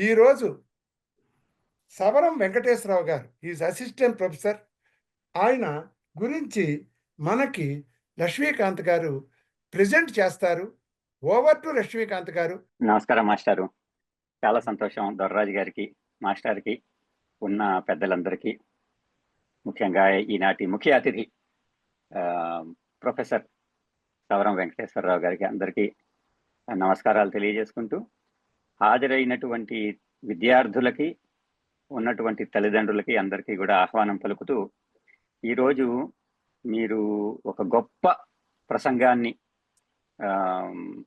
ఈరోజు సవరం వెంకటేశ్వరరావు గారు ఈజ్ అసిస్టెంట్ ప్రొఫెసర్. ఆయన గురించి మనకి లక్ష్మీకాంత్ గారు ప్రెజెంట్ చేస్తారు. ఓవర్ టు లక్ష్మీకాంత్ గారు. నమస్కారం మాస్టారు. చాలా సంతోషం దొర్రాజు గారికి, మాస్టర్కి, ఉన్న పెద్దలందరికీ, ముఖ్యంగా ఈనాటి ముఖ్య అతిథి ప్రొఫెసర్ సవరం వెంకటేశ్వరరావు గారికి అందరికీ నమస్కారాలు తెలియజేసుకుంటూ, హాజరైనటువంటి విద్యార్థులకి, ఉన్నటువంటి తల్లిదండ్రులకి అందరికీ కూడా ఆహ్వానం పలుకుతూ, ఈరోజు మీరు ఒక గొప్ప ప్రసంగాన్ని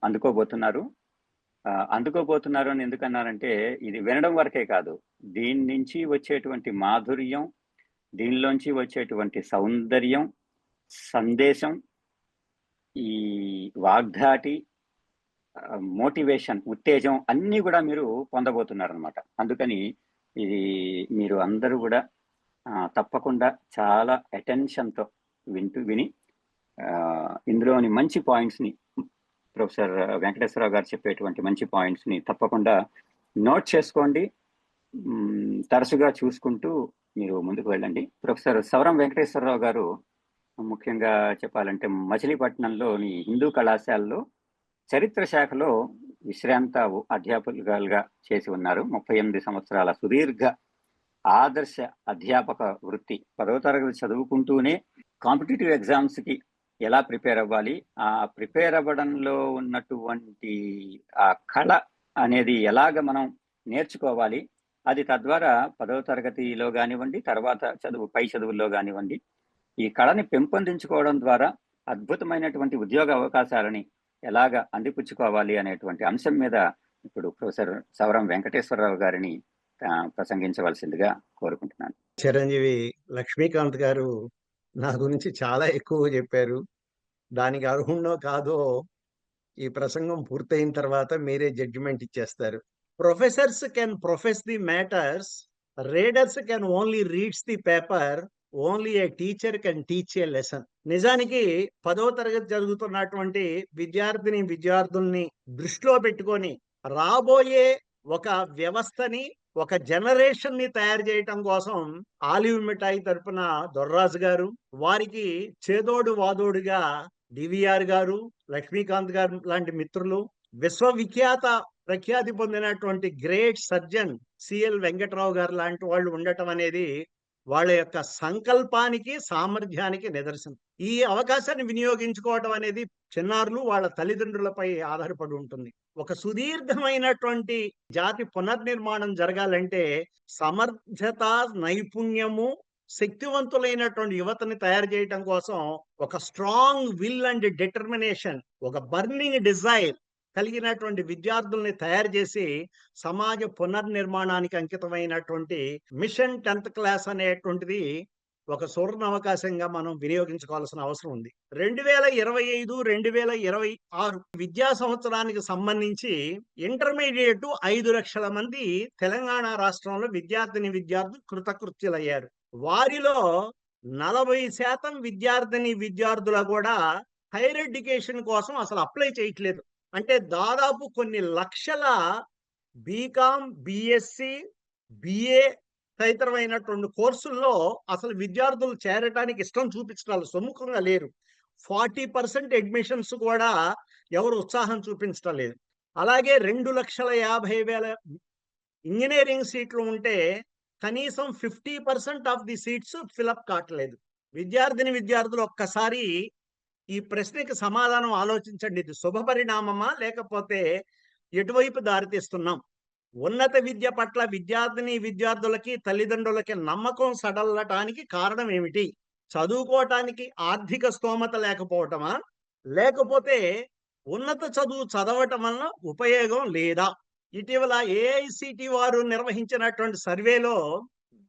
అందుకోబోతున్నారు అని ఎందుకన్నారంటే, ఇది వినడం వరకే కాదు, దీని నుంచి వచ్చేటువంటి మాధుర్యం, దీనిలోంచి వచ్చేటువంటి సౌందర్యం, సందేశం, ఈ వాగ్ధాటి, మోటివేషన్, ఉత్తేజం అన్నీ కూడా మీరు పొందబోతున్నారనమాట. అందుకని ఇది మీరు అందరూ కూడా తప్పకుండా చాలా అటెన్షన్తో విని ఇందులోని మంచి పాయింట్స్ని, ప్రొఫెసర్ వెంకటేశ్వరరావు గారు చెప్పేటువంటి మంచి పాయింట్స్ని తప్పకుండా నోట్ చేసుకోండి. తరచుగా చూసుకుంటూ మీరు ముందుకు వెళ్ళండి. ప్రొఫెసర్ సవరం వెంకటేశ్వరరావు గారు ముఖ్యంగా చెప్పాలంటే మచిలీపట్నంలోని హిందూ కళాశాలలో చరిత్ర శాఖలో విశ్రాంత అధ్యాపకులుగా చేసి ఉన్నారు. 38 సంవత్సరాల సుదీర్ఘ ఆదర్శ అధ్యాపక వృత్తి. 10వ తరగతి చదువుకుంటూనే కాంపిటేటివ్ ఎగ్జామ్స్కి ఎలా ప్రిపేర్ అవ్వాలి, ఆ ప్రిపేర్ అవ్వడంలో ఉన్నటువంటి ఆ కళ అనేది ఎలాగ మనం నేర్చుకోవాలి, అది తద్వారా 10వ తరగతిలో కానివ్వండి, తర్వాత పై చదువుల్లో కానివ్వండి, ఈ కళని పెంపొందించుకోవడం ద్వారా అద్భుతమైనటువంటి ఉద్యోగ అవకాశాలని ఎలాగ అందిపుచ్చుకోవాలి అనేటువంటి అంశం మీద ఇప్పుడు ప్రొఫెసర్ సవరం వెంకటేశ్వరరావు గారిని ప్రసంగించవలసిందిగా కోరుకుంటున్నాను. చిరంజీవి లక్ష్మీకాంత్ గారు నా గురించి చాలా ఎక్కువ చెప్పారు. దానికి అర్హుణ్ణో కాదో ఈ ప్రసంగం పూర్తయిన తర్వాత మీరే జడ్జిమెంట్ ఇచ్చేస్తారు. Professors can profess the matters, readers can only reads the paper, only a teacher can teach a lesson. నిజానికి 10వ తరగతి జరుగుతున్నటువంటి విద్యార్థుల్ని దృష్టిలో పెట్టుకొని రాబోయే ఒక వ్యవస్థని, ఒక జనరేషన్ ని తయారు చేయటం కోసం ఆలివ్ మిఠాయి తరపున దొర్రాజు గారు, వారికి చేదోడు వాదోడుగా డివిఆర్ గారు, లక్ష్మీకాంత్ గారు లాంటి మిత్రులు, విశ్వవిఖ్యాత ప్రఖ్యాతి పొందినటువంటి గ్రేట్ సర్జన్ సిఎల్ వెంకటరావు గారు లాంటి వాళ్ళు ఉండటం అనేది వాళ్ళ యొక్క సంకల్పానికి, సామర్థ్యానికి నిదర్శనం. ఈ అవకాశాన్ని వినియోగించుకోవడం అనేది చిన్నారులు వాళ్ళ తల్లిదండ్రులపై ఆధారపడి ఉంటుంది. ఒక సుదీర్ఘమైనటువంటి జాతి పునర్నిర్మాణం జరగాలంటే సమర్థత, నైపుణ్యము, శక్తివంతులైనటువంటి యువతని తయారు చేయటం కోసం ఒక స్ట్రాంగ్ విల్ అండ్ డిటర్మినేషన్, ఒక బర్నింగ్ డిజైర్ కలిగినటువంటి విద్యార్థుల్ని తయారు చేసి సమాజ పునర్నిర్మాణానికి అంకితమైనటువంటి మిషన్ 10th క్లాస్ అనేటువంటిది ఒక సువర్ణ అవకాశంగా మనం వినియోగించుకోవాల్సిన అవసరం ఉంది. 2025, 2026 విద్యా సంవత్సరానికి సంబంధించి ఇంటర్మీడియట్ 5 లక్షల మంది తెలంగాణ రాష్ట్రంలో విద్యార్థులు కృతకృత్యులయ్యారు. వారిలో 40% విద్యార్థులు కూడా హైయర్ ఎడ్యుకేషన్ కోసం అసలు అప్లై చేయట్లేదు. అంటే దాదాపు కొన్ని లక్షల బీకామ్, బిఎస్సి, బిఏ తదితరమైనటువంటి కోర్సుల్లో అసలు విద్యార్థులు చేరటానికి ఇష్టం చూపించడాలు సముఖంగా లేరు. 40% అడ్మిషన్స్ కూడా ఎవరు ఉత్సాహం చూపించడం లేదు. అలాగే 2,50,000 ఇంజనీరింగ్ సీట్లు ఉంటే కనీసం 50% ఆఫ్ ది సీట్స్ ఫిలప్ కావట్లేదు. విద్యార్థులు ఒక్కసారి ఈ ప్రశ్నకి సమాధానం ఆలోచించండి. ఇది శుభ పరిణామమా, లేకపోతే ఎటువైపు దారితీస్తున్నాం? ఉన్నత విద్య పట్ల విద్యార్థులకి, తల్లిదండ్రులకి నమ్మకం సడలటానికి కారణం ఏమిటి? చదువుకోవటానికి ఆర్థిక స్తోమత లేకపోవటమా, లేకపోతే ఉన్నత చదువు చదవటం వలన ఉపయోగం లేదా? ఇటీవల ఏఐసిటి వారు నిర్వహించినటువంటి సర్వేలో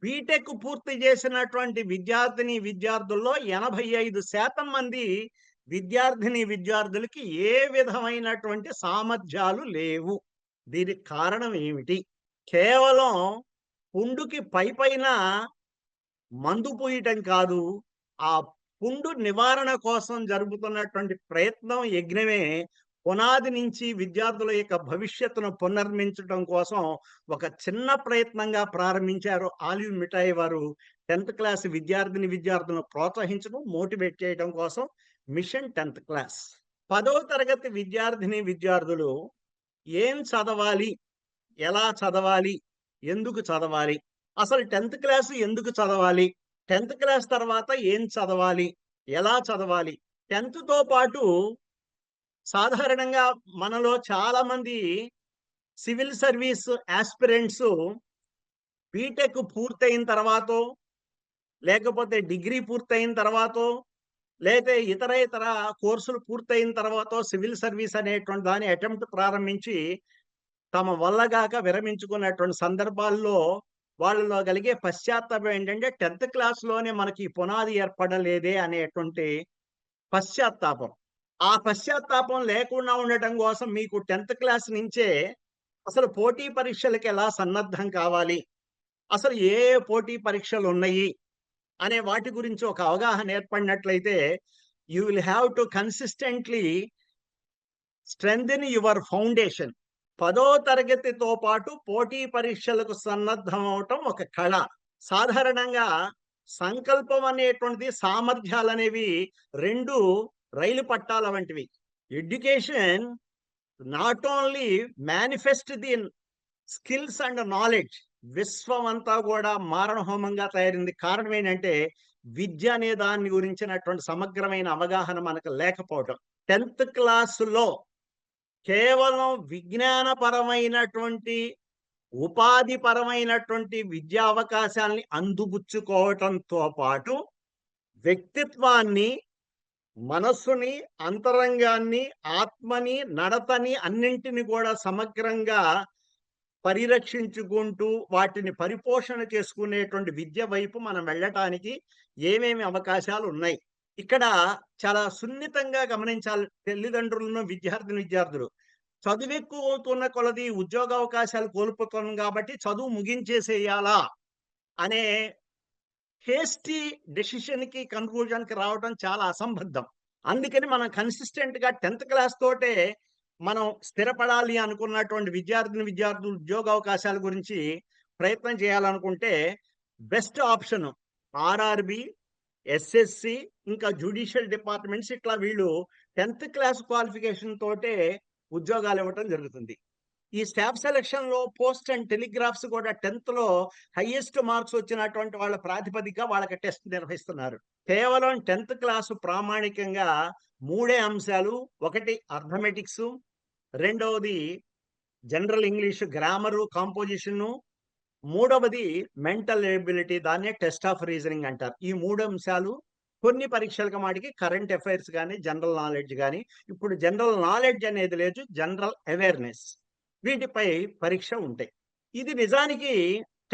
బీటెక్ పూర్తి చేసినటువంటి విద్యార్థుల్లో 85% మంది విద్యార్థులకి ఏ విధమైనటువంటి సామర్థ్యాలు లేవు. దీనికి కారణం ఏమిటి? కేవలం పుండుకి పైన మందు పూయటం కాదు, ఆ పుండు నివారణ కోసం జరుగుతున్నటువంటి ప్రయత్నం, యజ్ఞమే పునాది నుంచి విద్యార్థుల యొక్క భవిష్యత్తును పునర్నిర్మించడం కోసం ఒక చిన్న ప్రయత్నంగా ప్రారంభించారు ఆలివ్ మిఠాయి వారు. 10th క్లాస్ విద్యార్థులను ప్రోత్సహించడం, మోటివేట్ చేయడం కోసం మిషన్ 10th క్లాస్. 10వ తరగతి విద్యార్థులు ఏం చదవాలి, ఎలా చదవాలి, ఎందుకు చదవాలి, అసలు 10th క్లాస్ ఎందుకు చదవాలి, 10th క్లాస్ తర్వాత ఏం చదవాలి, ఎలా చదవాలి, 10th పాటు సాధారణంగా మనలో చాలా మంది సివిల్ సర్వీస్ ఆస్పిరెంట్స్ బీటెక్ పూర్తయిన తర్వాతో, లేకపోతే డిగ్రీ పూర్తయిన తర్వాతో, లేతే ఇతర కోర్సులు పూర్తయిన తర్వాత సివిల్ సర్వీస్ అనేటువంటి దాని అటెంప్ట్ ప్రారంభించి తమ వల్లగాక విరమించుకున్నటువంటి సందర్భాల్లో వాళ్ళలో కలిగే పశ్చాత్తాపం ఏంటంటే 10th క్లాస్లోనే మనకి పునాది ఏర్పడలేదే అనేటువంటి పశ్చాత్తాపం. ఆ పశ్చాత్తాపం లేకుండా ఉండటం కోసం మీకు 10th క్లాస్ నుంచే అసలు పోటీ పరీక్షలకు ఎలా సన్నద్ధం కావాలి, అసలు ఏ పోటీ పరీక్షలు ఉన్నాయి అనే వాటి గురించి ఒక అవగాహన ఏర్పడినట్లయితే you will have to consistently strengthen your foundation. 10వ తరగతితో పాటు పోటీ పరీక్షలకు సన్నద్ధం అవటం ఒక కళ. సాధారణంగా సంకల్పం అనేటువంటిది, సామర్థ్యాలు అనేవి రెండు రైలు పట్టాల వంటివి. Education not only manifest the skills and knowledge. విశ్వం అంతా కూడా మారణహోమంగా తయారైంది. కారణం ఏంటంటే విద్య అనే దాని గురించినటువంటి సమగ్రమైన అవగాహన మనకు లేకపోవటం. 10th క్లాసులో కేవలం విజ్ఞానపరమైనటువంటి, ఉపాధిపరమైనటువంటి విద్యా అవకాశాలని అందిపుచ్చుకోవటంతో పాటు వ్యక్తిత్వాన్ని, మనస్సుని, అంతరంగాన్ని, ఆత్మని, నడతని అన్నింటిని కూడా సమగ్రంగా పరిరక్షించుకుంటూ వాటిని పరిపోషణ చేసుకునేటువంటి విద్య వైపు మనం వెళ్ళటానికి ఏమేమి అవకాశాలు ఉన్నాయి. ఇక్కడ చాలా సున్నితంగా గమనించాలి తల్లిదండ్రులను, విద్యార్థులు. చదువు ఎక్కువ అవుతున్న కొలది ఉద్యోగ అవకాశాలు కోల్పోతున్నాం కాబట్టి చదువు ముగించేసేయాలా అనే హేస్టీ డెసిషన్కి, కన్క్లూజన్కి రావడం చాలా అసంబద్ధం. అందుకని మనం కన్సిస్టెంట్గా 10th క్లాస్ తోటే మనం స్థిరపడాలి అనుకున్నటువంటి విద్యార్థులు ఉద్యోగ అవకాశాల గురించి ప్రయత్నం చేయాలనుకుంటే బెస్ట్ ఆప్షన్ ఆర్ఆర్బి, ఎస్ఎస్సి, ఇంకా జ్యుడిషియల్ డిపార్ట్మెంట్స్. ఇట్లా వీళ్ళు 10th క్లాస్ క్వాలిఫికేషన్ తోటే ఉద్యోగాలు ఇవ్వటం జరుగుతుంది. ఈ స్టాఫ్ సెలక్షన్ లో పోస్ట్ అండ్ టెలిగ్రాఫ్స్ కూడా 10th లో హైయెస్ట్ మార్క్స్ వచ్చినటువంటి వాళ్ళ ప్రాతిపదిక వాళ్ళకి టెస్ట్ నిర్వహిస్తున్నారు. కేవలం 10th క్లాసు ప్రామాణికంగా 3 అంశాలు. ఒకటి అర్థమెటిక్స్, రెండవది జనరల్ ఇంగ్లీష్ గ్రామరు, కాంపోజిషన్, మూడవది మెంటల్ ఎబిలిటీ, దాన్నే టెస్ట్ ఆఫ్ రీజనింగ్ అంటారు. ఈ 3 అంశాలు కొన్ని పరీక్షలకు మాటికి కరెంట్ అఫైర్స్ కానీ, జనరల్ నాలెడ్జ్ కానీ. ఇప్పుడు జనరల్ నాలెడ్జ్ అనేది లేదు, జనరల్ అవేర్నెస్, వీటిపై పరీక్ష ఉంటాయి. ఇది నిజానికి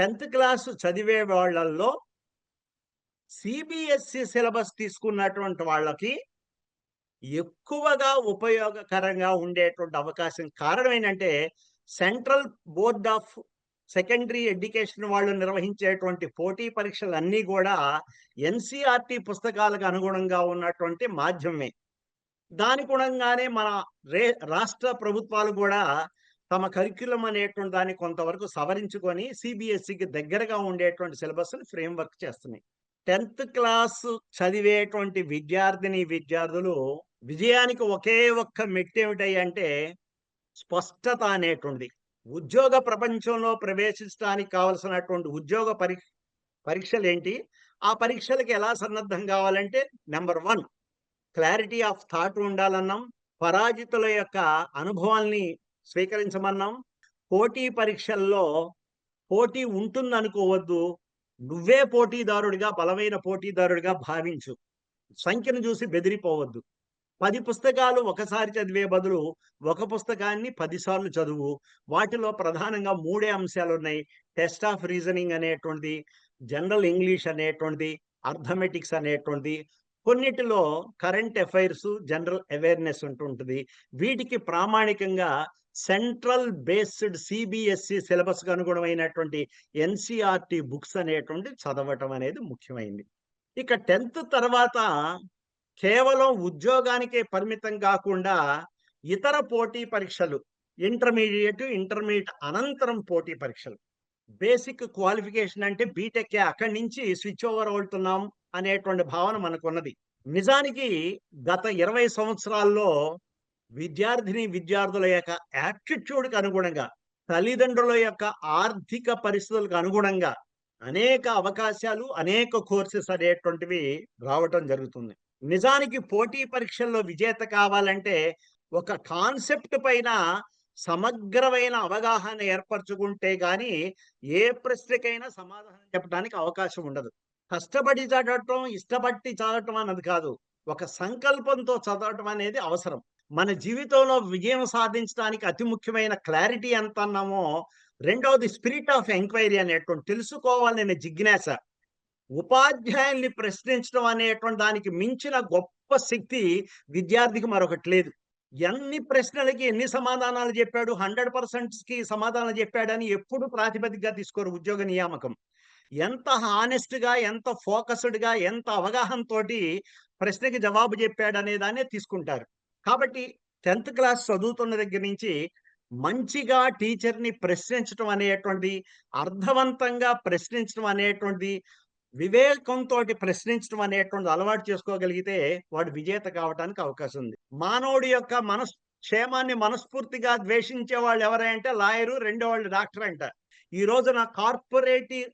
10th క్లాసు చదివే వాళ్ళల్లో సిబిఎస్ఈ సిలబస్ తీసుకున్నటువంటి వాళ్ళకి ఎక్కువగా ఉపయోగకరంగా ఉండేటువంటి అవకాశం. కారణం ఏంటంటే central board of secondary education వాళ్ళు నిర్వహించేటువంటి పోటీ పరీక్షలు అన్నీ కూడా ఎన్సిఆర్టి పుస్తకాలకు అనుగుణంగా ఉన్నటువంటి మాధ్యమే. దాని గుణంగానే మన రాష్ట్ర ప్రభుత్వాలు కూడా తమ కరిక్యులం అనేటువంటి దాన్ని కొంతవరకు సవరించుకొని సిబిఎస్ఈకి దగ్గరగా ఉండేటువంటి సిలబస్ని ఫ్రేమ్వర్క్ చేస్తున్నాయి. 10th క్లాస్ చదివేటువంటి విద్యార్థులు విజయానికి ఒకే ఒక్క మెట్టు ఏమిటంటే స్పష్టత అనేటువంటిది. ఉద్యోగ ప్రపంచంలో ప్రవేశించడానికి కావలసినటువంటి ఉద్యోగ పరీక్షలు ఏంటి, ఆ పరీక్షలకు ఎలా సన్నద్ధం కావాలంటే నెంబర్ 1 క్లారిటీ ఆఫ్ థాట్ ఉండాలన్నాం. పరాజితుల యొక్క అనుభవాల్ని స్వీకరించమన్నాం. పోటీ పరీక్షల్లో పోటీ ఉంటుంది అనుకోవద్దు, నువ్వే పోటీదారుడిగా, బలమైన పోటీదారుడిగా భావించు. సంఖ్యను చూసి బెదిరిపోవద్దు. 10 పుస్తకాలు ఒకసారి చదివే బదులు ఒక పుస్తకాన్ని 10 సార్లు చదువు. వాటిలో ప్రధానంగా 3 అంశాలు ఉన్నాయి. టెస్ట్ ఆఫ్ రీజనింగ్ అనేటువంటిది, జనరల్ ఇంగ్లీష్ అనేటువంటిది, అర్థమెటిక్స్ అనేటువంటిది. కొన్నిటిలో కరెంట్ అఫైర్స్, జనరల్ అవేర్నెస్ ఉంటుంటుంది. వీటికి ప్రామాణికంగా సెంట్రల్ బేస్డ్ సిబిఎస్ఈ సిలబస్ కు అనుగుణమైనటువంటి ఎన్సిఆర్టి బుక్స్ అనేటువంటి చదవటం అనేది ముఖ్యమైనది. ఇక 10th తర్వాత కేవలం ఉద్యోగానికే పరిమితం కాకుండా ఇతర పోటీ పరీక్షలు, ఇంటర్మీడియట్ అనంతరం పోటీ పరీక్షలు. బేసిక్ క్వాలిఫికేషన్ అంటే బీటెక్, అక్కడి నుంచి స్విచ్ ఓవర్ అవుతున్నాం అనేటువంటి భావన మనకున్నది. నిజానికి గత 20 సంవత్సరాల్లో విద్యార్థుల యొక్క యాప్టిట్యూడ్కి అనుగుణంగా, తల్లిదండ్రుల యొక్క ఆర్థిక పరిస్థితులకు అనుగుణంగా అనేక అవకాశాలు, అనేక కోర్సెస్ అనేటువంటివి రావటం జరుగుతుంది. నిజానికి పోటీ పరీక్షల్లో విజేత కావాలంటే ఒక కాన్సెప్ట్ పైన సమగ్రమైన అవగాహన ఏర్పరచుకుంటే గాని ఏ ప్రశ్నకైనా సమాధానం చెప్పడానికి అవకాశం ఉండదు. కష్టపడి చదవటం, ఇష్టపడి చదవటం అన్నది కాదు, ఒక సంకల్పంతో చదవటం అనేది అవసరం. మన జీవితంలో విజయం సాధించడానికి అతి ముఖ్యమైన క్లారిటీ ఎంత అన్నామో, రెండవది స్పిరిట్ ఆఫ్ ఎంక్వైరీ అనేటువంటి తెలుసుకోవాలనే జిజ్ఞాస. ఉపాధ్యాయుల్ని ప్రశ్నించడం అనేటువంటి దానికి మించిన గొప్ప శక్తి విద్యార్థికి మరొకటి లేదు. ఎన్ని ప్రశ్నలకి ఎన్ని సమాధానాలు చెప్పాడు, 100%కి సమాధానాలు చెప్పాడని ఎప్పుడు ప్రాతిపదికగా తీసుకోరు ఉద్యోగ నియామకం. ఎంత హానెస్ట్గా, ఎంత ఫోకస్డ్గా, ఎంత అవగాహనతోటి ప్రశ్నకి జవాబు చెప్పాడనే దాన్నే తీసుకుంటారు. కాబట్టి 10th క్లాస్ చదువుతున్న దగ్గర నుంచి మంచిగా టీచర్ని ప్రశ్నించడం అనేటువంటిది, అర్థవంతంగా ప్రశ్నించడం అనేటువంటిది, వివేకంతో ప్రశ్నించడం అనేటువంటిది అలవాటు చేసుకోగలిగితే వాడు విజేత కావడానికి అవకాశం ఉంది. మానవుడి యొక్క క్షేమాన్ని మనస్ఫూర్తిగా ద్వేషించే వాళ్ళు ఎవరంటే లాయరు, రెండో వాళ్ళు డాక్టర్ అంట. ఈ రోజున కార్పొరేటివ్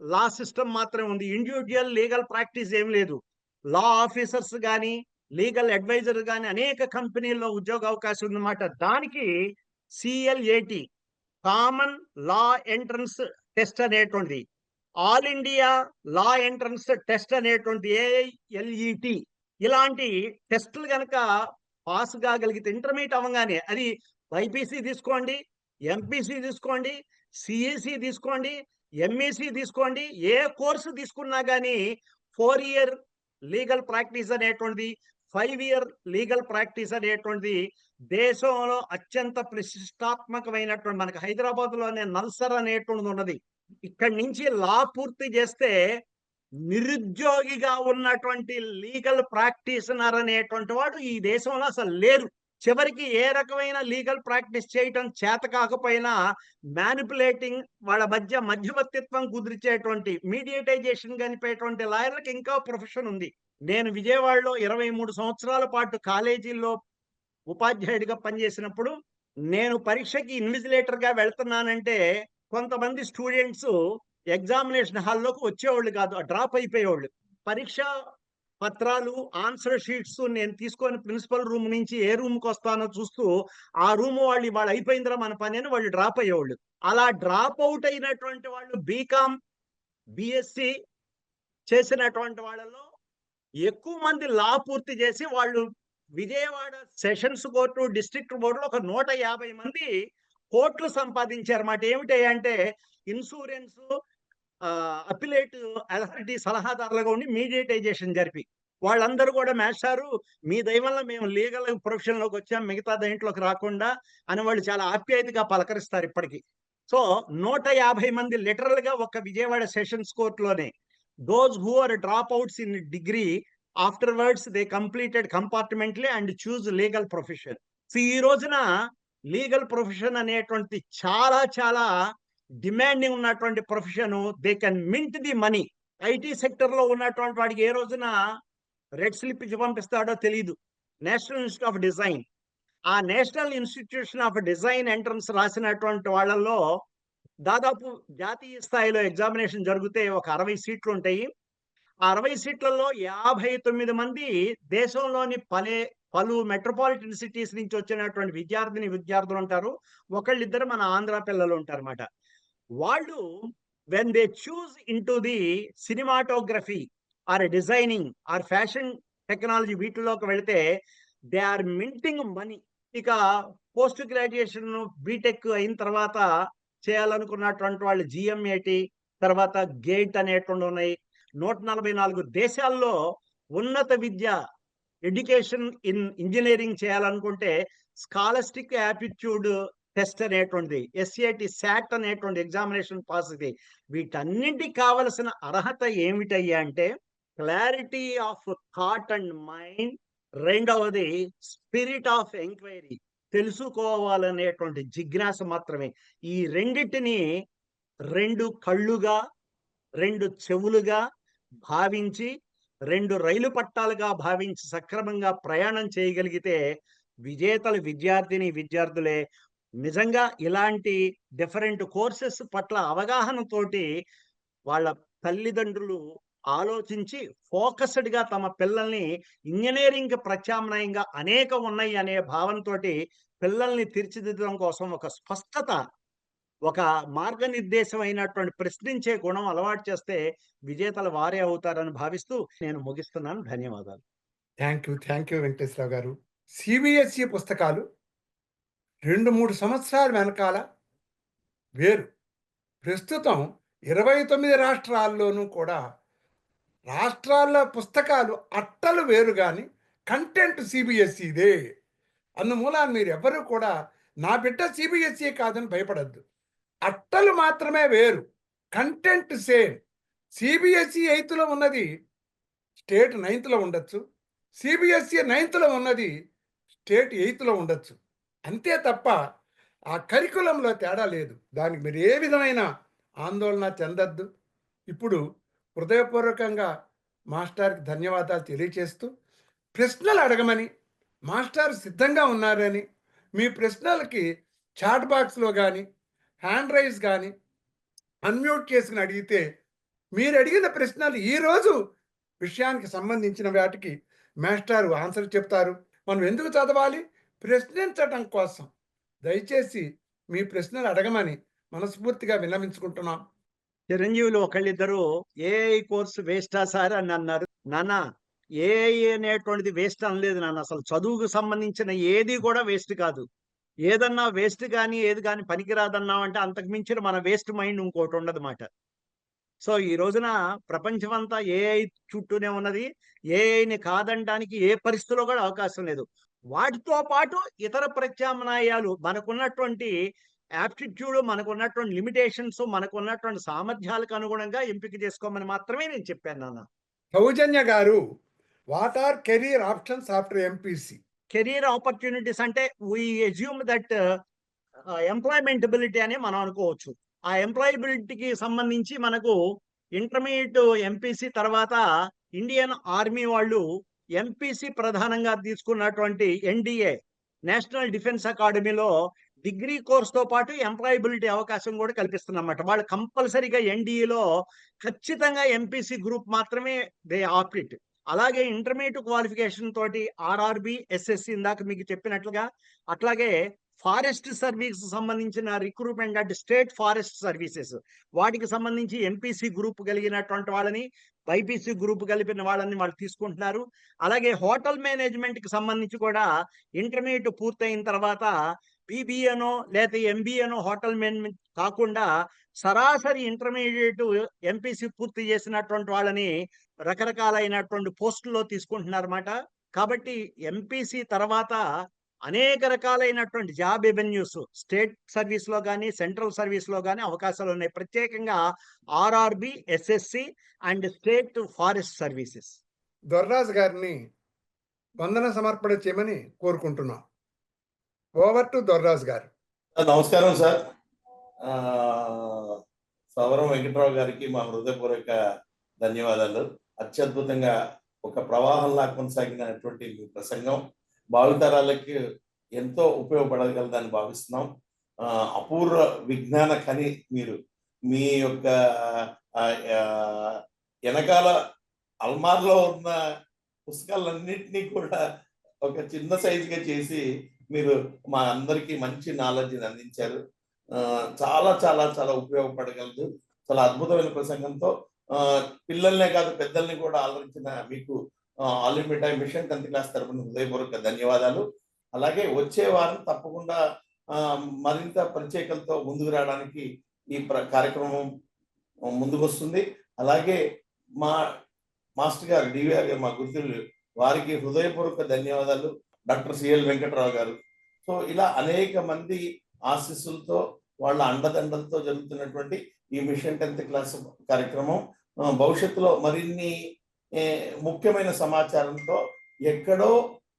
లా సిస్టమ్ మాత్రమే ఉంది, ఇండివిజువల్ లీగల్ ప్రాక్టీస్ ఏం లేదు. లా ఆఫీసర్స్ కానీ, లీగల్ అడ్వైజర్ కానీ అనేక కంపెనీల్లో ఉద్యోగ అవకాశం ఉందన్నమాట. దానికి CLAT, common law entrance test అనేటువంటిది, all India law entrance test అనేటువంటి AILET, ఇలాంటి టెస్టులు కనుక పాస్ కాగలిగితే ఇంటర్మీడియట్ అవ్వగానే, అది BPC తీసుకోండి, MPC తీసుకోండి, CEC తీసుకోండి, MEC తీసుకోండి, ఏ కోర్సు తీసుకున్నా కానీ 4 year లీగల్ ప్రాక్టీస్ అనేటువంటిది, 5 year లీగల్ ప్రాక్టీస్ అనేటువంటిది దేశంలో అత్యంత ప్రతిష్టాత్మకమైనటువంటి, మనకి హైదరాబాద్లోనే నల్సర్ అనేటువంటిది ఉన్నది. ఇక్కడి నుంచి లా పూర్తి చేస్తే నిరుద్యోగిగా ఉన్నటువంటి లీగల్ ప్రాక్టీషనర్ అనేటువంటి వాడు ఈ దేశంలో అసలు లేరు. చివరికి ఏ రకమైన లీగల్ ప్రాక్టీస్ చేయటం చేత కాకపోయినా మ్యానిపులేటింగ్, వాళ్ళ మధ్యవర్తిత్వం కుదిర్చేటువంటి, మీడియేటైజేషన్ కనిపేటువంటి లాయర్లకు ఇంకా ప్రొఫెషన్ ఉంది. నేను విజయవాడలో 23 సంవత్సరాల పాటు కాలేజీల్లో ఉపాధ్యాయుడిగా పనిచేసినప్పుడు, నేను పరీక్షకి ఇన్విజిలేటర్గా వెళ్తున్నానంటే కొంతమంది స్టూడెంట్స్ ఎగ్జామినేషన్ హాల్లోకి వచ్చేవాళ్ళు కాదు, డ్రాప్ అయిపోయేవాళ్ళు. పరీక్ష పత్రాలు, ఆన్సర్ షీట్స్ నేను తీసుకొని ప్రిన్సిపల్ రూమ్ నుంచి ఏ రూమ్కి వస్తానో చూస్తూ, ఆ రూమ్ వాళ్ళు ఇవాళ అయిపోయిందిరా మన పని అని వాళ్ళు డ్రాప్ అయ్యేవాళ్ళు. అలా డ్రాప్ అవుట్ అయినటువంటి వాళ్ళు బీకామ్, BSc చేసినటువంటి వాళ్ళలో ఎక్కువ మంది లా పూర్తి చేసి వాళ్ళు విజయవాడ సెషన్స్ కోర్టు, డిస్ట్రిక్ట్ బోర్డులో ఒక 150 మంది కోట్లు సంపాదించారన్నమాట. ఏమిటంటే ఇన్సూరెన్స్, అపిలేట్ అథారిటీ సలహాదారులుగా ఉండి మీడియేటైజేషన్ జరిపి, వాళ్ళందరూ కూడా మేస్టారు మీ దయ వల్ల మేము లీగల్ ప్రొఫెషన్లోకి వచ్చాం, మిగతా దేంట్లోకి రాకుండా అని వాళ్ళు చాలా ఆప్యాయతగా పలకరిస్తారు ఇప్పటికీ. సో 150 మంది లిటరల్గా ఒక విజయవాడ సెషన్స్ కోర్టులోనే, those who are dropouts in degree, afterwards they completed compartmentally and choose legal profession. So ఈ రోజున లీగల్ ప్రొఫెషన్ అనేటువంటి చాలా చాలా డిమాండింగ్ ఉన్నటువంటి profession. They can mint the money. IT సెక్టర్లో ఉన్నటువంటి వాడికి ఏ రోజున రెడ్ స్లిప్ ఇచ్చి పంపిస్తాడో తెలియదు. నేషనల్ ఇన్స్టిట్యూట్ ఆఫ్ డిజైన్, ఆ national institution of design entrance రాసినటువంటి వాళ్ళల్లో దాదాపు జాతీయ స్థాయిలో ఎగ్జామినేషన్ జరిగితే ఒక 60 సీట్లు ఉంటాయి. ఆ 60 సీట్లలో 59 మంది దేశంలోని పలు మెట్రోపాలిటన్ సిటీస్ నుంచి వచ్చినటువంటి విద్యార్థులు ఉంటారు. ఒకళ్ళిద్దరు మన ఆంధ్ర పిల్లలు ఉంటారు అన్నమాట. వాళ్ళు when they choose into the cinematography or designing or fashion technology, వీటిలోకి వెళితే దే ఆర్ మింటింగ్ మనీ. ఇక పోస్ట్ గ్రాడ్యుయేషన్ బీటెక్ అయిన తర్వాత చేయాలనుకున్నటువంటి వాళ్ళు GMAT, తర్వాత గేట్ అనేటువంటి ఉన్నాయి. 144 దేశాల్లో ఉన్నత విద్య, ఎడ్యుకేషన్ ఇన్ ఇంజనీరింగ్ చేయాలనుకుంటే స్కాలస్టిక్ యాప్టిట్యూడ్ టెస్ట్ అనేటువంటిది, SAT, SAT అనేటువంటి ఎగ్జామినేషన్ పాస్ ఇది. వీటన్నింటికి కావలసిన అర్హత ఏమిటయ్యా అంటే clarity of thought and mind, రెండవది స్పిరిట్ ఆఫ్ ఎంక్వైరీ. తెలుసుకోవాలనేటువంటి జిజ్ఞాస మాత్రమే. ఈ రెండిటిని 2 కళ్ళుగా, 2 చెవులుగా భావించి, 2 రైలు పట్టాలుగా భావించి సక్రమంగా ప్రయాణం చేయగలిగితే విజేతలు విద్యార్థులే. నిజంగా ఇలాంటి డిఫరెంట్ కోర్సెస్ పట్ల అవగాహనతోటి వాళ్ళ తల్లిదండ్రులు ఆలోచించి ఫోకస్డ్‌గా తమ పిల్లల్ని ఇంజినీరింగ్‌కి ప్రత్యామ్నాయంగా అనేకం ఉన్నాయి అనే భావనతోటి పిల్లల్ని తీర్చిదిద్దడం కోసం ఒక స్పష్టత, ఒక మార్గనిర్దేశం అయినటువంటి ప్రశ్నించే గుణం అలవాటు చేస్తే విజేతలు వారే అవుతారని భావిస్తూ నేను ముగిస్తున్నాను. ధన్యవాదాలు. థ్యాంక్ యూ వెంకటేశ్వరరావు గారు. సిబిఎస్ఈ పుస్తకాలు 2-3 సంవత్సరాల వెనకాల వేరు. ప్రస్తుతం 29 రాష్ట్రాల్లోనూ కూడా రాష్ట్రాల్లో పుస్తకాలు అట్టలు వేరు కానీ కంటెంట్ సిబిఎస్ఈదే. అందుమూలాన మీరు ఎవ్వరూ కూడా నా బిడ్డ సిబిఎస్ఈ కాదని భయపడద్దు. అట్టలు మాత్రమే వేరు, కంటెంట్ సేమ్. సిబిఎస్ఈ 8థ్లో ఉన్నది స్టేట్ 9థ్లో ఉండొచ్చు, సిబిఎస్ఈ 9థ్లో ఉన్నది స్టేట్ 8థ్లో ఉండొచ్చు. అంతే తప్ప ఆ కరికులంలో తేడా లేదు. దానికి మీరు ఏ విధమైన ఆందోళన చెందద్దు. ఇప్పుడు హృదయపూర్వకంగా మాస్టర్కి ధన్యవాదాలు తెలియచేస్తూ, ప్రశ్నలు అడగమని మాస్టర్ సిద్ధంగా ఉన్నారని, మీ ప్రశ్నలకి చాట్ బాక్స్లో కానీ హ్యాండ్ రైజ్ కానీ అన్మ్యూట్ చేసుకుని అడిగితే మీరు అడిగిన ప్రశ్నలు ఈరోజు విషయానికి సంబంధించిన వాటికి మాస్టర్ ఆన్సర్ చెప్తారు. మనం ఎందుకు చదవాలి? ప్రశ్నించటం కోసం. దయచేసి మీ ప్రశ్నలు అడగమని మనస్ఫూర్తిగా విన్నవించుకుంటున్నాం. చిరంజీవులు ఒకళ్ళిద్దరు ఏఐ కోర్సు వేస్టా సార్ అని అన్నారు. నాన్న, ఏఐ అనేటువంటిది వేస్ట్ అనలేదు నాన్న. అసలు చదువుకు సంబంధించిన ఏది కూడా వేస్ట్ కాదు. ఏదన్నా వేస్ట్ కానీ ఏది కానీ పనికిరాదన్నామంటే అంతకు మించిన మన వేస్ట్ మైండ్ ఇంకోటి ఉండదన్నమాట. సో ఈ రోజున ప్రపంచమంతా ఏఐ చుట్టూనే ఉన్నది. ఏఐని కాదనడానికి ఏ పరిస్థితిలో కూడా అవకాశం లేదు. వాటితో పాటు ఇతర ప్రత్యామ్నాయాలు మనకున్నటువంటి యాప్టిట్యూడ్, మనకున్నటువంటి లిమిటేషన్స్, మనకున్నటువంటి సామర్థ్యాలకు అనుగుణంగా ఎంపిక చేసుకోమని మాత్రమే నేను చెప్పాను నాన్న. సౌజన్య గారు, what are career options after MPC? Career opportunities అంటే వీ అజ్యూమ్ దట్ ఎంప్లాయమెంటబిలిటీ అని మనం అనుకోవచ్చు. ఆ ఎంప్లాయబిలిటీకి సంబంధించి మనకు ఇంటర్మీడియట్ ఎంపీసీ తర్వాత ఇండియన్ ఆర్మీ వాళ్ళు ఎంపీసీ ప్రధానంగా తీసుకున్నటువంటి ఎన్డీఏ నేషనల్ డిఫెన్స్ అకాడమీలో డిగ్రీ కోర్సుతో పాటు ఎంప్లాయబిలిటీ అవకాశం కూడా కల్పిస్తున్నమాట. వాళ్ళు కంపల్సరీగా ఎన్డీఏలో ఖచ్చితంగా ఎంపీసీ గ్రూప్ మాత్రమే దే ఆప్ట్. అలాగే ఇంటర్మీడియట్ క్వాలిఫికేషన్ తోటి ఆర్ఆర్బి, ఎస్ఎస్సి ఇందాక మీకు చెప్పినట్లుగా, అట్లాగే ఫారెస్ట్ సర్వీస్ సంబంధించిన రిక్రూట్మెంట్ అంటే స్టేట్ ఫారెస్ట్ సర్వీసెస్ వాటికి సంబంధించి ఎంపీసీ గ్రూప్ కలిగినటువంటి వాళ్ళని, బైపీసీ గ్రూప్ కలిపిన వాళ్ళని వాళ్ళు తీసుకుంటున్నారు. అలాగే హోటల్ మేనేజ్మెంట్ కి సంబంధించి కూడా ఇంటర్మీడియట్ పూర్తయిన తర్వాత బీబీఏనో లేదా ఎంబీఏనో హోటల్ మేనేజ్మెంట్ కాకుండా సరాసరి ఇంటర్మీడియట్ ఎంపీసీ పూర్తి చేసినటువంటి వాళ్ళని రకరకాలైనటువంటి పోస్టుల్లో తీసుకుంటున్నారన్నమాట. కాబట్టి ఎంపీసీ తర్వాత అనేక రకాలైనటువంటి జాబ్ ఎవెన్యూస్ స్టేట్ సర్వీస్ లో కానీ సెంట్రల్ సర్వీస్ లో కానీ అవకాశాలు ఉన్నాయి. ప్రత్యేకంగా RRB, SSC and state forest services. Dorraju గారిని వందన సమర్పణ చేయమని కోరుకుంటున్నాం. ఓవర్ టు దొర్రాజు గారు. నమస్కారం సార్. సవరం వెంకటరావు గారికి మా హృదయపూర్వక ధన్యవాదాలు. అత్యద్భుతంగా ఒక ప్రవాహంలా కొనసాగినటువంటి మీ ప్రసంగం భావితరాలకి ఎంతో ఉపయోగపడగలదని భావిస్తున్నాం. అపూర్వ విజ్ఞాన ఖని మీరు. మీ యొక్క వెనకాల అల్మార్లో ఉన్న పుస్తకాలన్నింటినీ కూడా ఒక చిన్న సైజుగా చేసి మీరు మా అందరికీ మంచి నాలెడ్జ్ని అందించారు. చాలా చాలా చాలా ఉపయోగపడగలదు. చాలా అద్భుతమైన ప్రసంగంతో పిల్లల్నే కాదు పెద్దల్ని కూడా ఆలోచించిన మీకు all India mission 10th class తరపున హృదయపూర్వక ధన్యవాదాలు. అలాగే వచ్చే వారం తప్పకుండా మరింత పరిచయలతో ముందుకు రావడానికి ఈ కార్యక్రమం ముందుకు వస్తుంది. అలాగే మా మాస్టర్ గారు డివిఆర్ గారు, మా గురుతులు, వారికి హృదయపూర్వక ధన్యవాదాలు. డాక్టర్ సిఎల్ వెంకటరావు గారు. సో ఇలా అనేక మంది ఆశీస్సులతో వాళ్ళ అండదండలతో జరుగుతున్నటువంటి ఈ మిషన్ 10th క్లాస్ కార్యక్రమం భవిష్యత్తులో మరిన్ని ముఖ్యమైన సమాచారంతో ఎక్కడో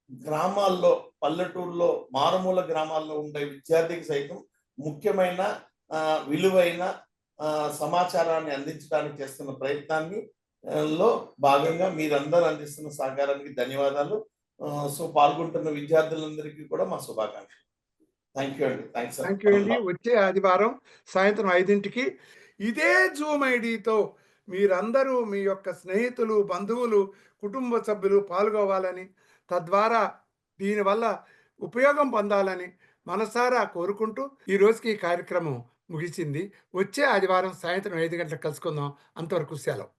గ్రామాల్లో, పల్లెటూరులో, మారుమూల గ్రామాల్లో ఉండే విద్యార్థికి సైతం ముఖ్యమైన విలువైన సమాచారాన్ని అందించడానికి చేస్తున్న ప్రయత్నాన్ని లో భాగంగా మీరందరూ అందిస్తున్న సహకారానికి ధన్యవాదాలు. సో పాల్గొంటున్న విద్యార్థులందరికీ కూడా మా శుభాకాంక్షలు. థ్యాంక్ యూ అండి. థ్యాంక్ యూ అండి. వచ్చే ఆదివారం సాయంత్రం 5ంటికి ఇదే జూమ్ ఐడితో మీరందరూ మీ యొక్క స్నేహితులు, బంధువులు, కుటుంబ సభ్యులు పాల్గొవాలని, తద్వారా దీనివల్ల ఉపయోగం పొందాలని మనసారా కోరుకుంటూ ఈ రోజుకి ఈ కార్యక్రమం ముగిసింది. వచ్చే ఆదివారం సాయంత్రం 5 గంటలకు కలుసుకుందాం. అంతవరకు సెలవు.